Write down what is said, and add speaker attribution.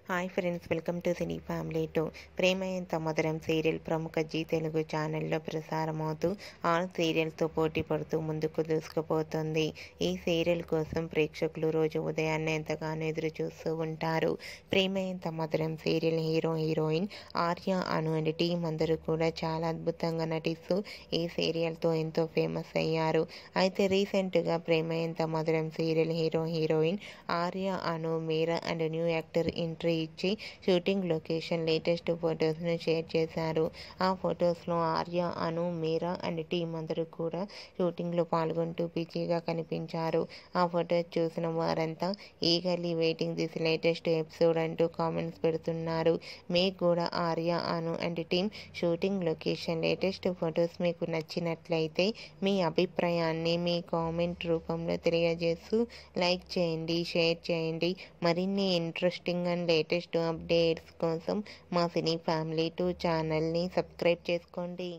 Speaker 1: Hi friends, welcome to cine family 2. ప్రేమ ఎంత మధురం serial ప్రముఖ జీ తెలుగు ఛానల్లో ప్రసారమవుతూ ఆల్ సీరియల్తో పోటీ పడుతూ ముందుకు దూసుకుపోతుంది. ఈ సీరియల్ కోసం ప్రేక్షకులు రోజు ఉదయాన్నే ఎంతగానో ఎదురు చూస్తూ ఉంటారు. ప్రేమ ఎంత మధురం serial heroine Arya, Anu and team అందరూ కూడా చాలా అద్భుతంగా నటిస్తూ ఈ సీరియల్తో ఎంతో ఫేమస్ అయ్యారు. అయితే రీసెంట్గా ప్రేమ ఎంత మధురం serial heroine Arya, Anu, Meera and new actor entry ఇచ్చి షూటింగ్ లొకేషన్ లేటెస్ట్ ఫొటోస్ను షేర్ చేశారు. ఆ ఫొటోస్లో ఆర్య, అను, మీరా అండ్ టీం అందరూ కూడా షూటింగ్లో పాల్గొంటూ బిజీగా కనిపించారు. ఆ ఫొటోస్ చూసిన వారంతా eagerly waiting this latest episode అంటూ కామెంట్స్ పెడుతున్నారు. మీకు కూడా Arya, Anu and team shooting location latest photos మీకు నచ్చినట్లయితే మీ అభిప్రాయాన్ని మీ కామెంట్ రూపంలో తెలియజేస్తూ లైక్ చేయండి, షేర్ చేయండి. మరిన్ని ఇంట్రెస్టింగ్ అండ్ లేటెస్ట్ అప్డేట్స్ కోసం మా సినీ ఫ్యామిలీ 2 ఛానల్ని సబ్స్క్రైబ్ చేసుకోండి.